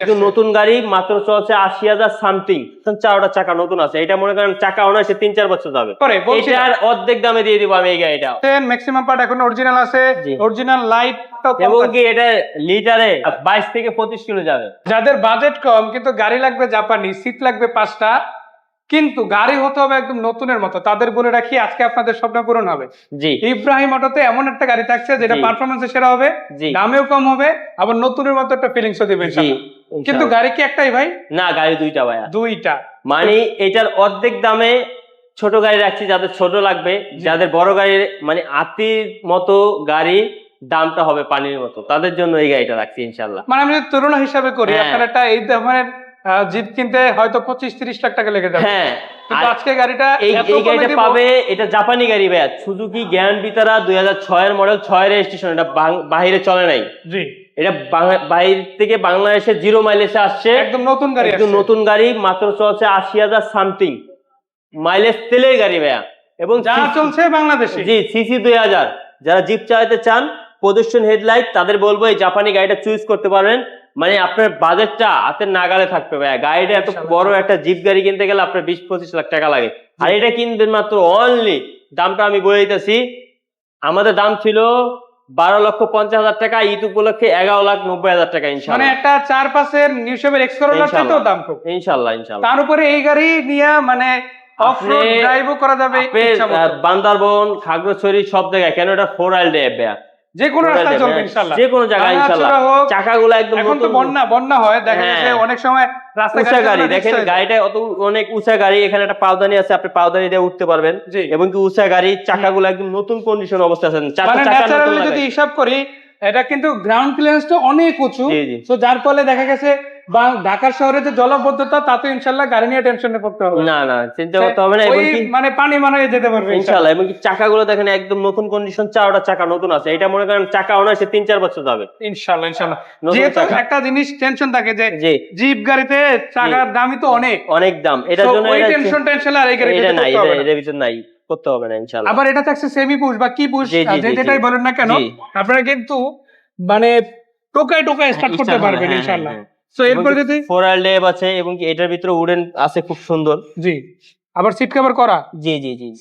কিন্তু নতুন গাড়ি মাত্র চলছে ৮০,০০০ সামথিং, 4টা চাকা নতুন আছে। এটা মনে করেন চাকা অনায়াসে ৩-৪ বছর যাবে। এটার অর্ধেক দামে দিয়ে দিব আমি এই গাড়িটা। ম্যাক্সিমাম পার্ট এখন অরিজিনাল আছে, অরিজিনাল লাইট, এবং কি এটা লিটারে 22 থেকে 25 কিলো যাবে। যাদের বাজেট কম কিন্তু গাড়ি লাগবে জাপানি, সিট লাগবে 5টা, কিন্তু গাড়ি হতে হবে একদম নতুনের মতো, তাদের বলে রাখি আজকে আপনাদের স্বপ্ন পূরণ হবে। জি, ইব্রাহিম অটোতে এমন একটা গাড়ি থাকছে যেটা পারফরম্যান্সে সেরা হবে, দামেও কম হবে, আবার নতুনের মতো একটা ফিলিংসও দিবে ইনশাআল্লাহ। কিন্তু গাড়ি কি একটাই ভাই? না, গাড়ি দুইটা ভাইয়া। দুইটা মানে এটার অর্ধেক দামে ছোট গাড়ি রাখছি, যাদের ছোট লাগবে, যাদের বড় গাড়ি মানে আতির মতো গাড়ি দামটা হবে পানির মতো, তাদের জন্য এই গাড়িটা রাখছি ইনশাআল্লাহ। মানে আমি তুলনা হিসাবে করি, আপনার একটা এই ধরনের জিপ কিনতে হয়তো 25-30 লাখ টাকা লেগে যাবে। হ্যাঁ, কিন্তু আজকে গাড়িটা এই গাড়িটা পাবে, এটা জাপানি গাড়ি ভাইয়া, সুজুকি গ্র্যান্ড ভিটারা 2006 এর মডেল, 6 রেজিস্ট্রেশন। এটা বাইরে চলে নাই। জি, এটা বাইরে থেকে বাংলাদেশে 0 মাইলেজে আসছে, একদম নতুন গাড়ি, একদম নতুন গাড়ি, মাত্র চলছে ৮০,০০০ সামথিং মাইলেজ তেলের গাড়ি ভাইয়া। এবং যা চলছে বাংলাদেশে। জি, সিসি 2000। যারা জিপ চালাতে চান, প্রদর্শন হেডলাইট, তাদের বলবো এই জাপানি গাড়িটা চুজ করতে পারবেন। মানে আপনার বাজেটটা হাতের নাগালে থাকবে ভাইয়া। গাড়িটা এত বড় একটা জিপ গাড়ি কিনতে গেলে আপনার 20-25 লাখ টাকা লাগে, আর এটা কিনবেন মাত্র অনলি, দামটা আমি বলে দিতেছি, আমাদের দাম ছিল 12,50,000 টাকা, ঈদ উপলক্ষে 11,90,000 টাকা ইনশাআল্লাহ। মানে একটা 4-5 নিউশেপের এক্স করোলার চাইতেও দাম কম ইনশাআল্লাহ। তার উপরে এই গাড়ি নিয়ে মানে অফরোড ড্রাইভও করা যাবে, বান্দরবন, খাগড়াছড়ি সব জায়গায়, কেন এটা 4 ডে ব্যায়া, যে কোনো রাস্তায় চলবে ইনশাআল্লাহ, যে কোনো জায়গায় ইনশাআল্লাহ। চাকাগুলো একদম এখন তো বন্যা হয়, দেখা যাচ্ছে অনেক সময় রাস্তাঘাটে গাড়ি দেখেন, গাড়িটা অনেক উঁচা গাড়ি, এখানে একটা পাওদানি আছে, আপনি পাওদানি দিয়ে উঠতে পারবেন, এবং কি উঁচা গাড়ি, চাকাগুলো একদম নতুন কন্ডিশন অবস্থা আছে। ন্যাচারালি যদি হিসাব করি, এটা কিন্তু গ্রাউন্ড ক্লিয়ারেন্সটা অনেক উঁচু, তো যার ফলে দেখা গেছে ঢাকা শহরে যে জলবদ্ধতা, তাতে ইনশাআল্লাহ গাড়ি নিয়ে টেনশনে পড়তে হবে না, চিন্তা করতে হবে না, মানে পানি মানে যেতে পারবে ইনশাআল্লাহ। এবং কি চাকাগুলো দেখেন একদম নতুন কন্ডিশন, 4টা চাকা নতুন আছে। এটা মনে করেন চাকা অনায়াসে 3-4 বছর যাবে ইনশাআল্লাহ। যেহেতু একটা জিনিস টেনশন থাকে যে জিপ গাড়িতে চাকার দামই তো অনেক দাম, এটার জন্য ওই টেনশনটা ইনশাআল্লাহ আর এই গাড়িতে নাই, এর ভিতর নাই, করতে হবে না ইনশাআল্লাহ। আবার এটা থাকছে সেমি পুশ বা কি পুশ, যেটাই বলেন না কেন, আপনারা কিন্তু মানে টোকায় স্টার্ট করতে পারবেন ইনশাআল্লাহ। সো এরপর যদি 4 ডে আছে, এবং কি এটার ভিতরে উডেন আছে খুব সুন্দর। জি, আবার সিট কভার করা। জি,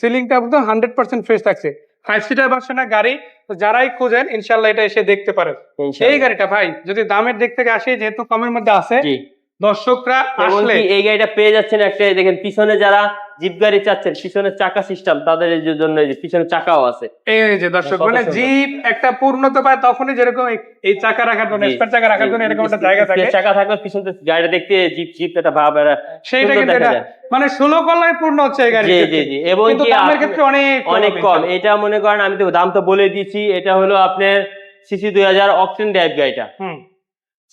সিলিংটা একদম 100% ফ্রেশ থাকছে। 5 সিটার ভার্সনের গাড়ি, তো যারাই খোঁজেন ইনশাআল্লাহ এটা এসে দেখতে পারেন। এই গাড়িটা ভাই যদি দামের দিক থেকে আসে, যেহেতু কমের মধ্যে আছে, দর্শকরা আসলে এই গাড়িটা পেয়ে যাচ্ছেন একটা, দেখেন পিছনে যারা জিপ গাড়ি চাচ্ছেন, পিছনে চাকা সিস্টেম, তাদের জন্য পিছনে চাকাও আছে। এই যে দর্শক, মানে জিপ একটা পূর্ণতা পায় তখনই, যেরকম এই চাকা রাখার জন্য, স্পেয়ার চাকা রাখার জন্য এরকম একটা জায়গা থাকে, চাকা থাকলে পিছনে গাড়িটা দেখতে জিপ একটা ভাব, সেইটা কিন্তু এটা মানে 16 কলায় পূর্ণ হচ্ছে এই গাড়ি। জি, এবং কিন্তু দামের ক্ষেত্রে অনেক কম। এটা মনে করেন, আমি তো দাম তো বলে দিয়েছি, এটা হলো আপনার সিসি 2000 অকটেন ড্রাইভ গাড়িটা।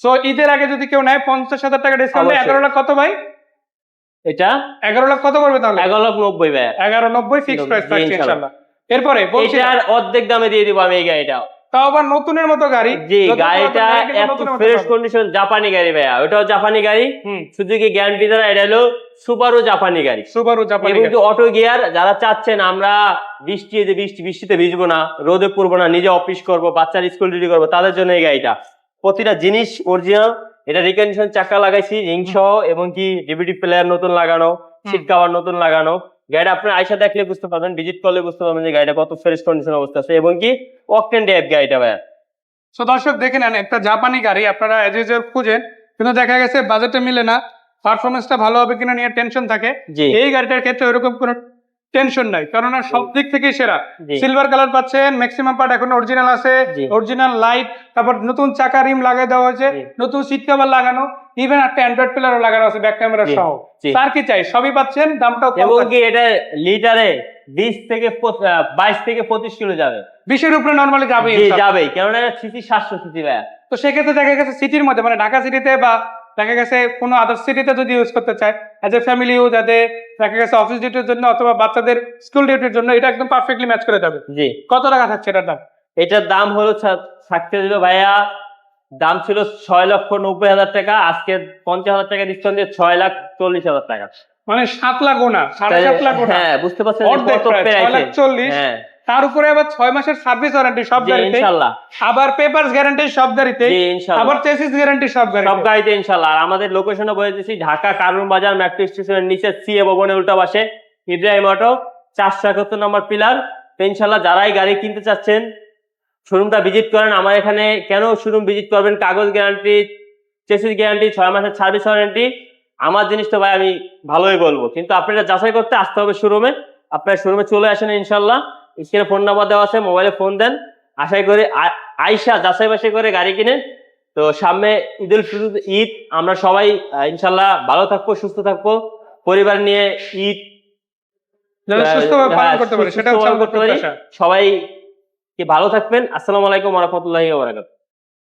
সো ঈদের আগে যদি কেউ নেয় 50,000 টাকা ডিসকাউন্ট, 11 লাখ কত ভাই? এটা 11 লাখ কত পড়বে তাহলে? 11,90,000 ভাই, 11,90 ফিক্সড প্রাইস থাকছে ইনশাআল্লাহ। এরপরে এটার অর্ধেক দামে দিয়ে দিব আমি এই গাড়িটা, তাও আবার নতুনের মতো গাড়ি। জি, গাড়িটা এত ফ্রেশ কন্ডিশন, জাপানি গাড়ি ভাইয়া, ওটাও জাপানি গাড়ি, সুজুকি গ্র্যান্ড ভিটারা, এটা হলো সুবারু জাপানি গাড়ি। এবং অটো গিয়ার, যারা চাচ্ছেন আমরা বৃষ্টিতে ভিজবো না, রোদে পড়বো না, নিজে অফিস করবো, বাচ্চার স্কুল ডিউটি করবো, তাদের জন্য এই গাড়িটা। প্রতিটা জিনিস অরিজিনাল, এটা রিকন্ডিশন চাকা লাগাইছি রিং সহ, এবং কি ডিভিডি প্লেয়ার নতুন লাগানো, সিট কভার নতুন লাগানো। গাড়িটা আপনার আয়সা দেখলে বুঝতে পারবেন, ভিজিট করলে বুঝতে পারবেন যে গাড়িটা কত ফ্রেশ কন্ডিশন অবস্থা আছে, এবং কি অকটেন ড্রাইভ গাড়িটা ভাইয়া। সো দর্শক দেখে নেন, একটা জাপানি গাড়ি আপনারা এজ ইউজুয়াল খুঁজেন, কিন্তু দেখা গেছে বাজেটে মিলে না, পারফরমেন্সটা ভালো হবে কিনা নিয়ে টেনশন থাকে। এই গাড়িটার ক্ষেত্রে ওইরকম কোনো টেনশন নাই, কারণ সব দিক থেকে সেরা। সিলভার কালার পাচ্ছেন, ম্যাক্সিমাম পার্ট এখন অরিজিনাল আছে, অরিজিনাল লাইট, তারপর নতুন চাকা রিম লাগাই দেওয়া হয়েছে, নতুন সিট কভার লাগানো, ইভেন একটা অ্যান্ড্রয়েড প্লেয়ারও লাগানো আছে ব্যাক ক্যামেরা সহ। তার কি চাই, সবই পাচ্ছেন, দামটাও কম। এবং কি এটা লিটারে 22 থেকে 25 কিলো যাবে, 20-এর উপরে নরমালি যাবে, কারণ এটা সিসি 700 সিসি ভাইয়া। তো সেক্ষেত্রে দেখা গেছে সিটির মধ্যে, মানে ঢাকা সিটিতে বা দেখা গেছে কোনো আদার সিটিতে যদি ইউজ করতে চায়, এজ এ ফ্যামিলি ইউজ, দেখা গেছে অফিস ডিউটির জন্য অথবা বাচ্চাদের স্কুল ডিউটির জন্য, এটা একদম পারফেক্টলি ম্যাচ করে যাবে। জি, কত টাকা থাকছে এটার দাম? এটার দাম হলো থাকতে দিল ভাইয়া, দাম ছিল 6,90,000 টাকা, আজকে 50,000 টাকা ডিসকাউন্ট দিয়ে 6,40,000 টাকা, মানে 7 লাখ গোনা, 7.5 লাখ গোনা। হ্যাঁ, বুঝতে পারছেন, 6,40,000। তার উপরে আবার 6 মাসের সার্ভিস ওয়ারেন্টি সব জি গাড়িতে, ইনশাআল্লাহ। আবার পেপারস গ্যারান্টি সব গাড়িতে, জি ইনশাআল্লাহ। আবার চেসিস গ্যারান্টি সব সব গাড়িতে। গাড়িতে ইনশাআল্লাহ। আর আমাদের লোকেশনও বলে দিচ্ছি, ঢাকা কারুন বাজার মেট্রো স্টেশনের নিচে সিএ ভবনের উল্টা পাশে ইব্রাহিম অটো, 471 নম্বর পিলার। তো ইনশাআল্লাহ যারাই গাড়ি কিনতে চাচ্ছেন শোরুমটা ভিজিট করেন। আমার এখানে কেন শোরুম ভিজিট করবেন, কাগজ গ্যারান্টি, চেসিস গ্যারান্টি, 6 মাসের সার্ভিস ওয়ারেন্টি। আমার জিনিস তো ভাই আমি ভালোই বলবো, কিন্তু আপনারা যাচাই করতে আসতে হবে শোরুমে। আপনার শোরুমে চলে আসেন ইনশাআল্লাহ। স্ক্রিনে ফোন নাম্বার দেওয়া আছে, মোবাইলে ফোন দেন। আশা করি আইসা যাচাই বাছাই করে গাড়ি কিনেন। তো সামনে ঈদ, আমরা সবাই ইনশাআল্লাহ ভালো থাকবো, সুস্থ থাকবো, পরিবার নিয়ে ঈদ সুস্থভাবে পালন করতে পারে, সেটা হচ্ছে আমাদের করতে পারি। প্রত্যাশা। সবাই ভালো থাকবেন। আসসালামু আলাইকুম ওয়া রাহমাতুল্লাহি ওয়া বারাকাতুহু।